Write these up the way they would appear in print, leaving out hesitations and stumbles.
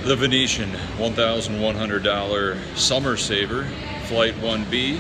The Venetian, $1,100 summer saver, Flight 1B.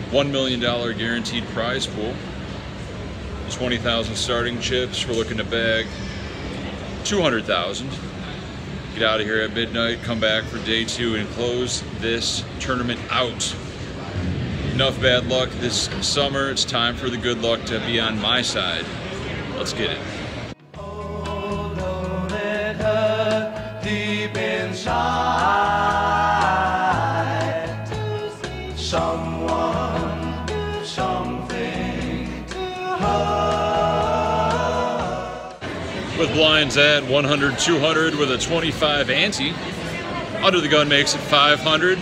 $1 million guaranteed prize pool. 20,000 starting chips. We're looking to bag 200,000. Get out of here at midnight, come back for day 2 and close this tournament out. Enough bad luck this summer. It's time for the good luck to be on my side. Let's get it. Oh, don't it hurt deep inside? Someone, something to hurt. With blinds at 100, 200 with a 25 ante. Under the gun makes it 500.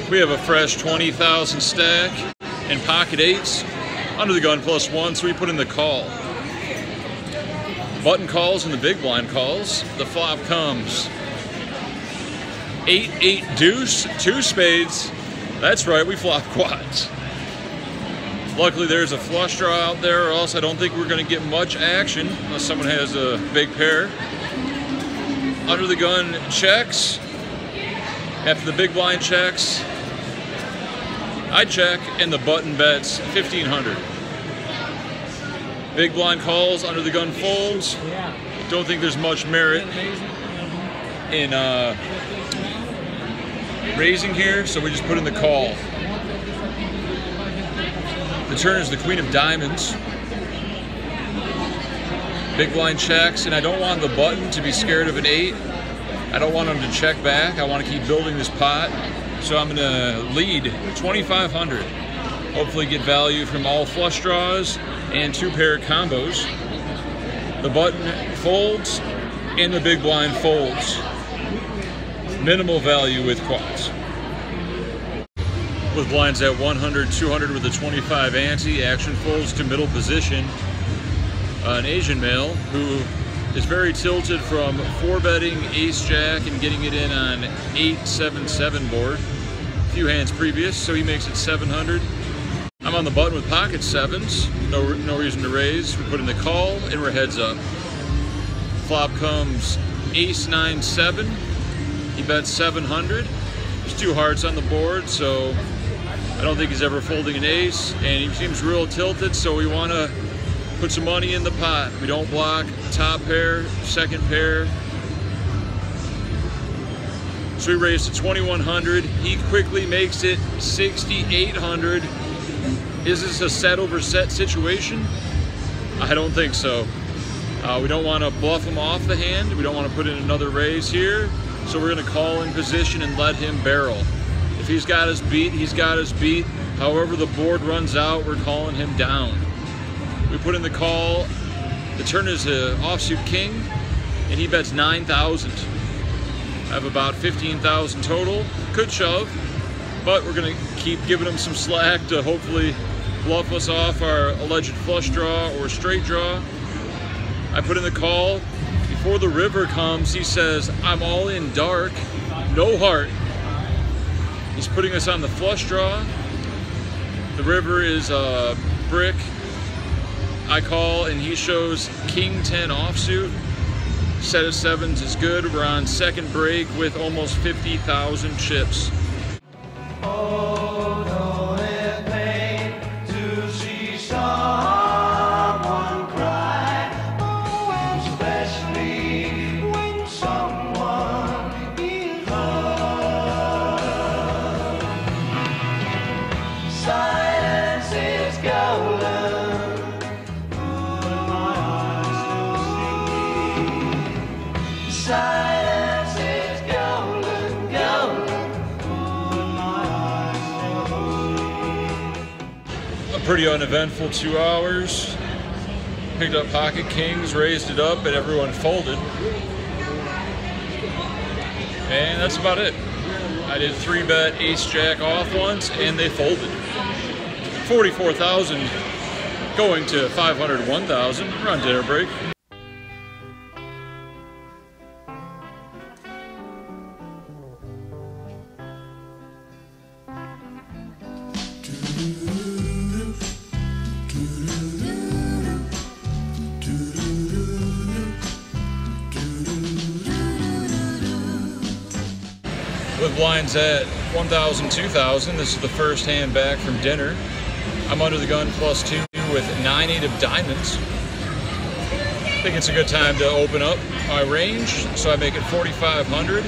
We have a fresh 20,000 stack and pocket 8s. Under the gun +1, so we put in the call. Button calls and the big blind calls. The flop comes 8-8 deuce, 2 spades. That's right, we flop quads. Luckily there's a flush draw out there, or else I don't think we're gonna get much action unless someone has a big pair. Under the gun checks. After the big blind checks, I check and the button bets 1,500. Big blind calls, under the gun folds. Don't think there's much merit in raising here, so we just put in the call. The turn is the queen of diamonds. Big blind checks, and I don't want the button to be scared of an 8. I don't want him to check back. I want to keep building this pot. So I'm gonna lead 2,500. Hopefully get value from all flush draws and 2 pair combos. The button folds and the big blind folds. Minimal value with quads. With blinds at 100, 200 with a 25 ante, action folds to middle position. An Asian male who is very tilted from 4-betting ace-jack and getting it in on 8-7-7 board. A few hands previous, so he makes it 700. I'm on the button with pocket 7s. No reason to raise. We put in the call and we're heads up. Flop comes ace-9-7. He bets 700. There's 2 hearts on the board, so I don't think he's ever folding an ace, and he seems real tilted, so we want to put some money in the pot. We don't block top pair, second pair. So we raised to 2,100. He quickly makes it 6,800. Is this a set over set situation? I don't think so. We don't want to bluff him off the hand. We don't want to put in another raise here. So we're going to call in position and let him barrel. If he's got us beat, he's got us beat. However the board runs out, we're calling him down. We put in the call. The turn is an offsuit king, and he bets 9,000. I have about 15,000 total. Could shove, but we're gonna keep giving him some slack to hopefully bluff us off our alleged flush draw or straight draw. I put in the call. Before the river comes, he says, I'm all in dark, no heart. He's putting us on the flush draw. The river is a brick. I call and he shows king 10 offsuit. Set of 7s is good. We're on second break with almost 50,000 chips. Oh, don't it pain to see someone cry, especially when someone is hurt. Silence is golden. Silence is golden, golden. A pretty uneventful 2 hours. Picked up pocket kings, raised it up, and everyone folded. And that's about it. I did 3-bet ace-jack off once, and they folded. 44,000 going to 501,000. We're on dinner break. Do With blinds at 1,000, 2,000, this is the first hand back from dinner. I'm under the gun +2 with 9-8 of diamonds. I think it's a good time to open up my range, so I make it 4,500.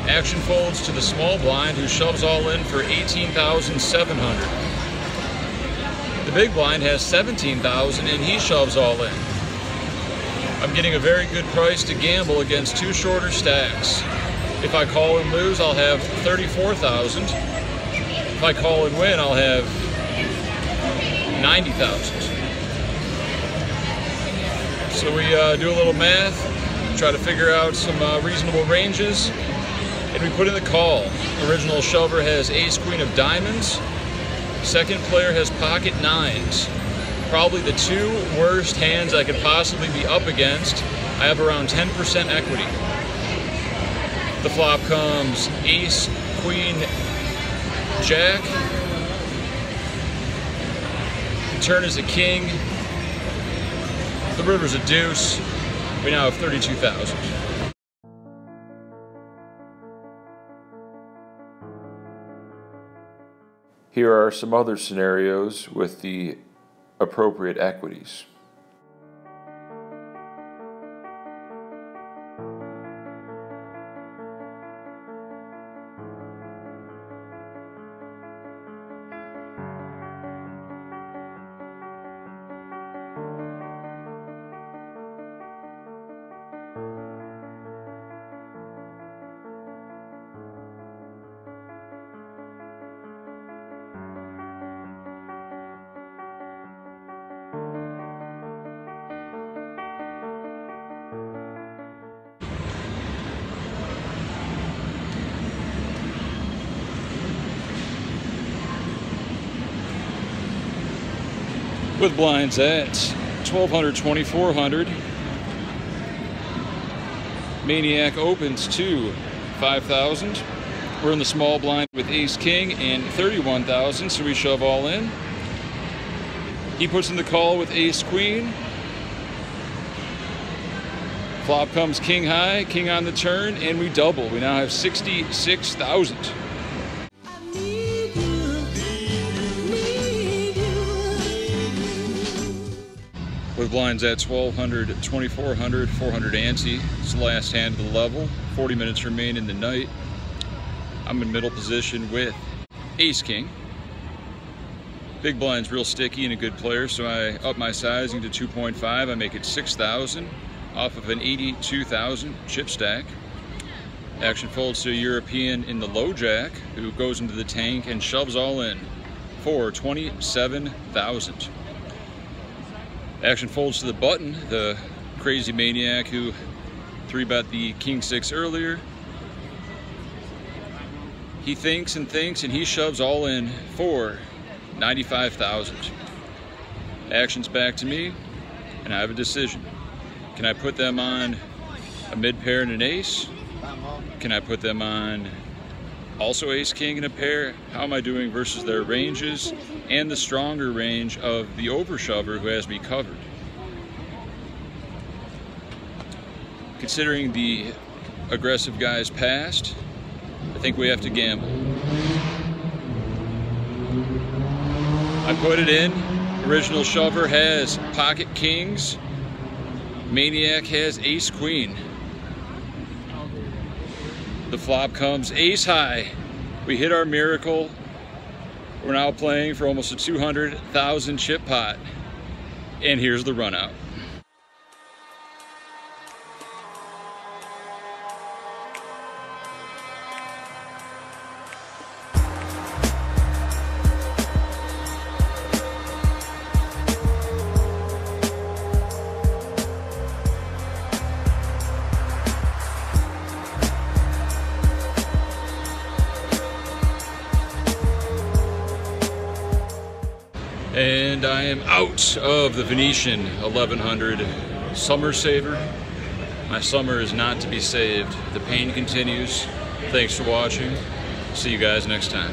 Action folds to the small blind, who shoves all in for 18,700. The big blind has 17,000 and he shoves all in. I'm getting a very good price to gamble against two shorter stacks. If I call and lose, I'll have 34,000. If I call and win, I'll have 90,000. So we do a little math, try to figure out some reasonable ranges, and we put in the call. Original shover has ace queen of diamonds. Second player has pocket nines. Probably the two worst hands I could possibly be up against. I have around 10% equity. The flop comes ace, queen, jack. The turn is a king. The river's a deuce. We now have 32,000. Here are some other scenarios with the appropriate equities. With blinds at 1,200, 2,400. Maniac opens to 5,000. We're in the small blind with ace king and 31,000, so we shove all in. He puts in the call with ace queen. Flop comes king high, king on the turn, and we double. We now have 66,000. With blinds at 1,200, 2,400, 400 ante. It's the last hand of the level. 40 minutes remain in the night. I'm in middle position with ace king. Big blind's real sticky and a good player, so I up my sizing to 2.5. I make it 6,000 off of an 82,000 chip stack. Action folds to a European in the low jack, who goes into the tank and shoves all in for 27,000. Action folds to the button, the crazy maniac who 3-bet the king six earlier. He thinks and thinks and he shoves all in for 95,000. Action's back to me and I have a decision. Can I put them on a mid pair and an ace? Can I put them on also ace king and a pair? How am I doing versus their ranges and the stronger range of the overshover who has me covered? Considering the aggressive guys past, I think we have to gamble. I put it in. Original shover has pocket kings. Maniac has ace queen. The flop comes ace high. We hit our miracle. We're now playing for almost a 200,000 chip pot. And here's the run out. And I am out of the Venetian 1100 Summer Saver. My summer is not to be saved. The pain continues. Thanks for watching. See you guys next time.